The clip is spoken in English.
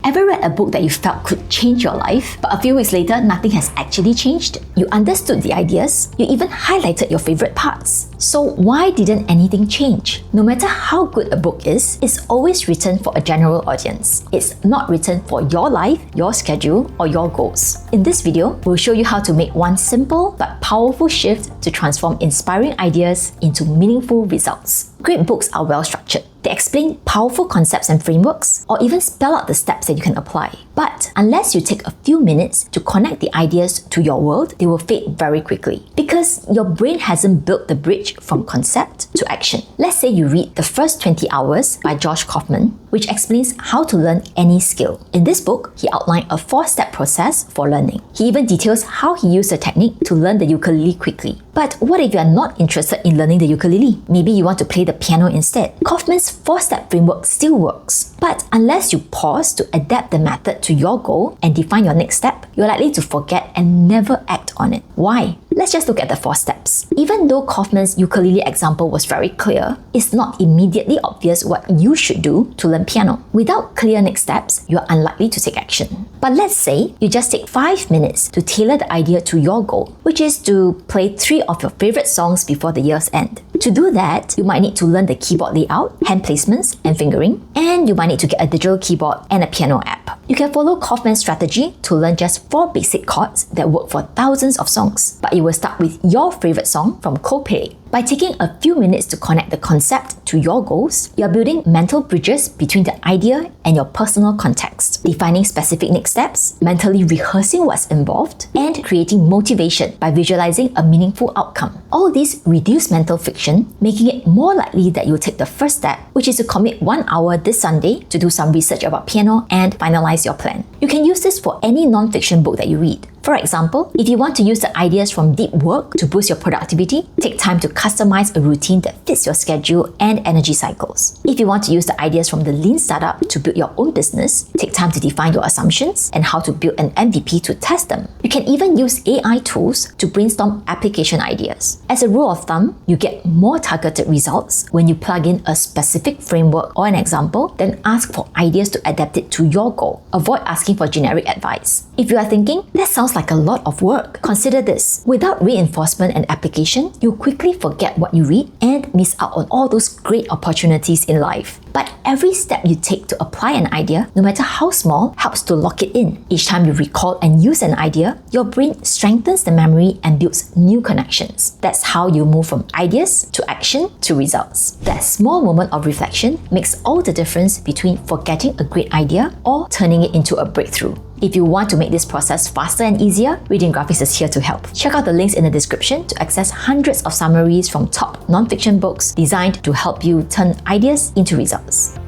Ever read a book that you felt could change your life, but a few weeks later, nothing has actually changed? You understood the ideas, you even highlighted your favorite parts. So why didn't anything change? No matter how good a book is, it's always written for a general audience. It's not written for your life, your schedule, or your goals. In this video, we'll show you how to make one simple but powerful shift to transform inspiring ideas into meaningful results. Great books are well structured. They explain powerful concepts and frameworks, or even spell out the steps that you can apply. But unless you take a few minutes to connect the ideas to your world, they will fade very quickly because your brain hasn't built the bridge from concept to action. Let's say you read The First 20 Hours by Josh Kaufman, which explains how to learn any skill. In this book, he outlined a 4-step process for learning. He even details how he used the technique to learn the ukulele quickly. But what if you are not interested in learning the ukulele? Maybe you want to play the piano instead. Kaufman's 4-step framework still works. But unless you pause to adapt the method to your goal and define your next step, you're likely to forget and never act on it. Why? Let's just look at the 4 steps. Even though Kaufman's ukulele example was very clear, it's not immediately obvious what you should do to learn piano. Without clear next steps, you're unlikely to take action. But let's say you just take 5 minutes to tailor the idea to your goal, which is to play 3 of your favorite songs before the year's end. To do that, you might need to learn the keyboard layout, hand placements, and fingering, and you might need to get a digital keyboard and a piano app. You can follow Kaufman's strategy to learn just 4 basic chords that work for thousands of songs, but you will start with your favorite song from Coldplay. By taking a few minutes to connect the concept to your goals, you're building mental bridges between the idea and your personal context, defining specific next steps, mentally rehearsing what's involved, and creating motivation by visualizing a meaningful outcome. All these reduce mental friction, making it more likely that you'll take the first step, which is to commit 1 hour this Sunday to do some research about piano and finalize your plan. You can use this for any non-fiction book that you read. For example, if you want to use the ideas from deep work to boost your productivity, take time to customize a routine that fits your schedule and energy cycles. If you want to use the ideas from the lean startup to build your own business, take time to define your assumptions and how to build an MVP to test them. You can even use AI tools to brainstorm application ideas. As a rule of thumb, you get more targeted results when you plug in a specific framework or an example, then ask for ideas to adapt it to your goal. Avoid asking for generic advice. If you are thinking, that sounds like a lot of work, consider this. Without reinforcement and application, you'll quickly forget what you read and miss out on all those great opportunities in life. But every step you take to apply an idea, no matter how small, helps to lock it in. Each time you recall and use an idea, your brain strengthens the memory and builds new connections. That's how you move from ideas to action to results. That small moment of reflection makes all the difference between forgetting a great idea or turning it into a breakthrough. If you want to make this process faster and easier, ReadinGraphics is here to help. Check out the links in the description to access hundreds of summaries from top non-fiction books designed to help you turn ideas into results.